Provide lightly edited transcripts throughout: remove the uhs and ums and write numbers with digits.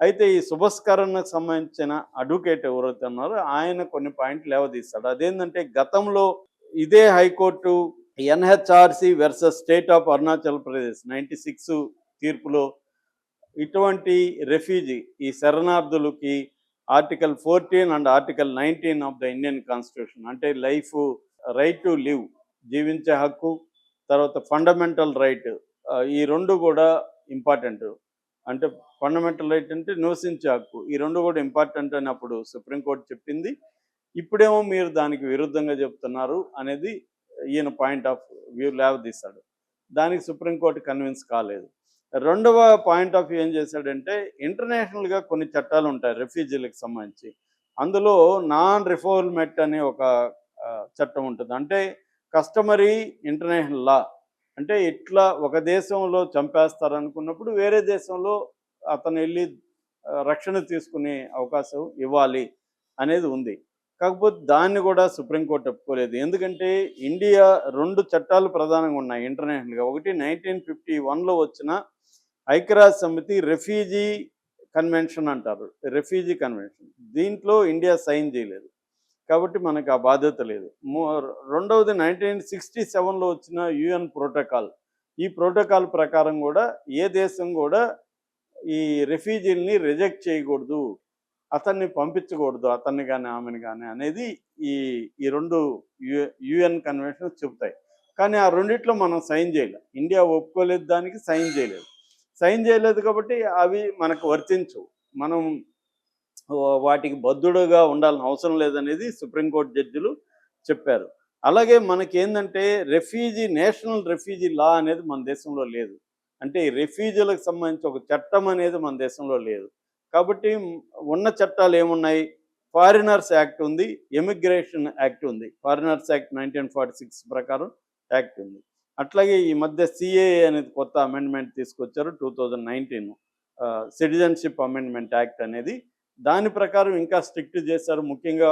అయితే ఈ సుభస్కరణకు సంబంధించిన అడ్వకేట్ ఎవరైతే ఉన్నారో ఆయన కొన్ని పాయింట్లు లేవదీస్తాడు. అదేంటంటే గతంలో ఇదే high court NHRC versus state of Arunachal Pradesh 96 తీర్పులో ఇటువంటి రెఫ్యూజీ ఈ శరణార్థులకి article 14 and article 19 of the Indian constitution అంటే లైఫ్, రైట్ టు లివ్, జీవించే హక్కు, తర్వాత ఫండమెంటల్ రైట్, ఈ రెండు కూడా ఇంపార్టెంట్. అంటే ఫండమెంటల్ రైట్ అంటే నివసించే హక్కు, ఈ రెండు కూడా ఇంపార్టెంట్ అని అప్పుడు సుప్రీంకోర్టు చెప్పింది. ఇప్పుడేమో మీరు దానికి విరుద్ధంగా చెప్తున్నారు అనేది ఈయన పాయింట్ ఆఫ్ వ్యూ లేవదీశాడు. దానికి సుప్రీంకోర్టు కన్విన్స్ కాలేదు. రెండవ పాయింట్ ఆఫ్ వ్యూ ఏం చేశాడంటే ఇంటర్నేషనల్గా కొన్ని చట్టాలు ఉంటాయి రెఫ్యూజీలకు సంబంధించి. అందులో నాన్ రిఫోల్మెంట్ అనే ఒక చట్టం ఉంటుంది. అంటే కస్టమరీ ఇంటర్నేషనల్ లా, అంటే ఇట్లా ఒక దేశంలో చంపేస్తారనుకున్నప్పుడు వేరే దేశంలో అతను వెళ్ళి రక్షణ తీసుకునే అవకాశం ఇవ్వాలి అనేది ఉంది. కాకపోతే దాన్ని కూడా సుప్రీంకోర్టు ఒప్పుకోలేదు. ఎందుకంటే ఇండియా 2 చట్టాలు ప్రధానంగా ఉన్నాయి ఇంటర్నేషనల్గా. ఒకటి 1951లో వచ్చిన ఐక్యరాజ్య సమితి రెఫ్యూజీ కన్వెన్షన్ అంటారు, రెఫ్యూజీ కన్వెన్షన్. దీంట్లో ఇండియా సైన్ చేయలేదు కాబట్టి మనకు ఆ బాధ్యత లేదు. రెండవది 1967లో వచ్చిన యుఎన్ ప్రోటోకాల్. ఈ ప్రోటోకాల్ ప్రకారం కూడా ఏ దేశం కూడా ఈ రెఫ్యూజీలని రిజెక్ట్ చేయకూడదు, అతన్ని పంపించకూడదు, అతన్ని కానీ ఆమెను కానీ అనేది ఈ ఈ 2 యుఎన్ కన్వెన్షన్స్ చెబుతాయి. కానీ ఆ రెండిట్లో మనం సైన్ చేయలేదు. ఇండియా ఒప్పుకోలేదు, దానికి సైన్ చేయలేదు. సైన్ చేయలేదు కాబట్టి అవి మనకు వర్తించవు. మనం వాటికి బద్ధుడుగా ఉండాల్సిన అవసరం లేదనేది సుప్రీంకోర్టు జడ్జిలు చెప్పారు. అలాగే మనకేందంటే నేషనల్ రెఫ్యూజీ లా అనేది మన దేశంలో లేదు. అంటే ఈ రెఫ్యూజీలకు సంబంధించి ఒక చట్టం అనేది మన దేశంలో లేదు. కాబట్టి ఉన్న చట్టాలు ఏమున్నాయి? ఫారినర్స్ యాక్ట్ ఉంది, ఎమిగ్రేషన్ యాక్ట్ ఉంది. ఫారినర్స్ యాక్ట్ 1946 ప్రకారం యాక్ట్ ఉంది. అట్లాగే ఈ మధ్య సిఏఏ అనేది కొత్త అమెండ్మెంట్ తీసుకొచ్చారు 2019, సిటిజన్షిప్ అమెండ్మెంట్ యాక్ట్ అనేది. దాని ప్రకారం ఇంకా స్ట్రిక్ట్ చేశారు. ముఖ్యంగా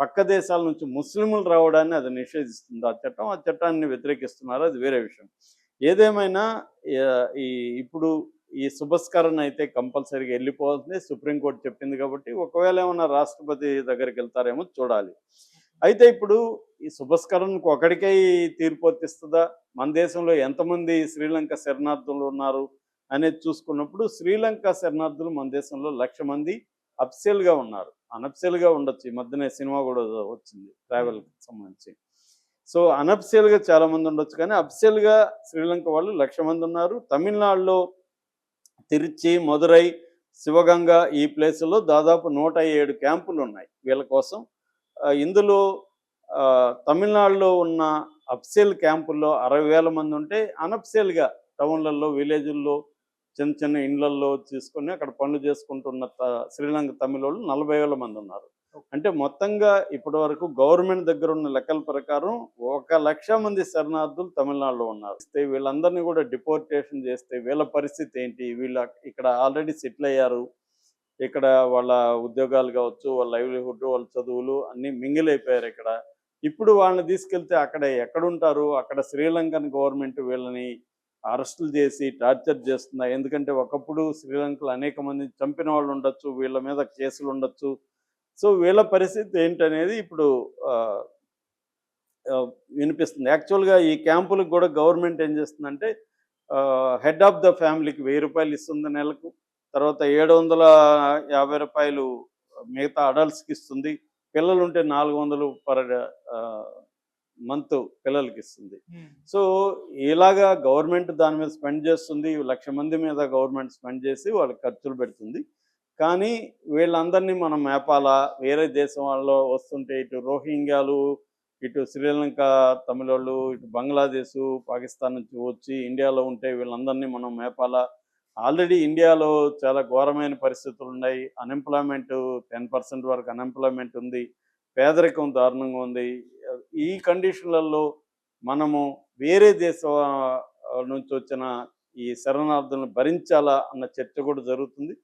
పక్క దేశాల నుంచి ముస్లింలు రావడాన్ని అది నిషేధిస్తుంది ఆ చట్టం. ఆ చట్టాన్ని వ్యతిరేకిస్తున్నారు, అది వేరే విషయం. ఏదేమైనా ఇప్పుడు ఈ సుభస్కరణ అయితే కంపల్సరీగా వెళ్ళిపోతుంది, సుప్రీంకోర్టు చెప్పింది కాబట్టి. ఒకవేళ ఏమన్నా రాష్ట్రపతి దగ్గరికి వెళ్తారేమో చూడాలి. అయితే ఇప్పుడు ఈ సుభస్కరణకు ఒకడికే ఈ తీర్పు వర్తిస్తుందా? మన దేశంలో ఎంతమంది శ్రీలంక శరణార్థులు ఉన్నారు అనేది చూసుకున్నప్పుడు శ్రీలంక శరణార్థులు మన దేశంలో 1,00,000 మంది అఫ్సియల్గా ఉన్నారు. అనఫ్సియల్గా ఉండొచ్చు. ఈ మధ్యనే సినిమా కూడా వచ్చింది ట్రావెల్కి సంబంధించి. సో అనఫ్సియల్గా చాలామంది ఉండొచ్చు, కానీ అఫ్సియల్గా శ్రీలంక వాళ్ళు 1,00,000 మంది ఉన్నారు. తమిళనాడులో తిరుచి, మదురై, శివగంగ ఈ ప్లేసుల్లో దాదాపు 107 క్యాంపులు ఉన్నాయి వీళ్ళ కోసం. ఇందులో తమిళనాడులో ఉన్న అఫ్సియల్ క్యాంపుల్లో 60,000 మంది ఉంటే, అనఫ్సియల్గా టౌన్లలో, విలేజుల్లో చిన్న చిన్న ఇండ్లల్లో తీసుకొని అక్కడ పనులు చేసుకుంటున్న శ్రీలంక తమిళోళ్ళు 40,000 మంది ఉన్నారు. అంటే మొత్తంగా ఇప్పటి వరకు గవర్నమెంట్ దగ్గర ఉన్న లెక్కల ప్రకారం 1,00,000 మంది శరణార్థులు తమిళనాడులో ఉన్నారు. వీళ్ళందరినీ కూడా డిపోర్టేషన్ చేస్తే వీళ్ళ పరిస్థితి ఏంటి? వీళ్ళు ఇక్కడ ఆల్రెడీ సెటిల్ అయ్యారు, ఇక్కడ వాళ్ళ ఉద్యోగాలు కావచ్చు, వాళ్ళ లైవ్లీహుడ్, వాళ్ళ చదువులు అన్నీ మింగిల్ అయిపోయారు ఇక్కడ. ఇప్పుడు వాళ్ళని తీసుకెళ్తే అక్కడ ఎక్కడుంటారు? అక్కడ శ్రీలంకన్ గవర్నమెంట్ వీళ్ళని అరెస్టులు చేసి టార్చర్ చేస్తుందా? ఎందుకంటే ఒకప్పుడు శ్రీలంకలో అనేక మంది చంపిన వాళ్ళు ఉండొచ్చు, వీళ్ళ మీద కేసులు ఉండొచ్చు. సో వీళ్ళ పరిస్థితి ఏంటనేది ఇప్పుడు వినిపిస్తుంది. యాక్చువల్గా ఈ క్యాంపులకు కూడా గవర్నమెంట్ ఏం చేస్తుందంటే హెడ్ ఆఫ్ ద ఫ్యామిలీకి 1,000 రూపాయలు ఇస్తుంది నెలకు. తర్వాత 750 రూపాయలు మిగతా అడల్ట్స్కి ఇస్తుంది. పిల్లలు ఉంటే 400 పర్ మంత్ పిల్లలకి ఇస్తుంది. సో ఇలాగా గవర్నమెంట్ దాని మీద స్పెండ్ చేస్తుంది. 1,00,000 మంది మీద గవర్నమెంట్ స్పెండ్ చేసి వాళ్ళకి ఖర్చులు పెడుతుంది. కానీ వీళ్ళందరినీ మనం మేపాలా? వేరే దేశం వాళ్ళు వస్తుంటే ఇటు రోహింగ్యాలు, ఇటు శ్రీలంక తమిళోళ్ళు, ఇటు బంగ్లాదేశు, పాకిస్తాన్ నుంచి వచ్చి ఇండియాలో ఉంటే వీళ్ళందరినీ మనం మేపాలా? ఆల్రెడీ ఇండియాలో చాలా ఘోరమైన పరిస్థితులు ఉన్నాయి. అన్ఎంప్లాయ్మెంట్ 10% వరకు అన్ఎంప్లాయ్మెంట్ ఉంది. పేదరికం దారుణంగా ఉంది. ఈ కండిషన్లలో మనము వేరే దేశం నుంచి వచ్చిన ఈ శరణార్థులను భరించాలా అన్న చర్చ కూడా జరుగుతుంది.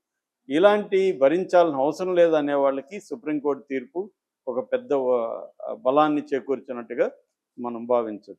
ఇలాంటి భరించాల్సిన అవసరం లేదనే వాళ్ళకి సుప్రీంకోర్టు తీర్పు ఒక పెద్ద బలాన్ని చేకూర్చినట్టుగా మనం భావించవచ్చు.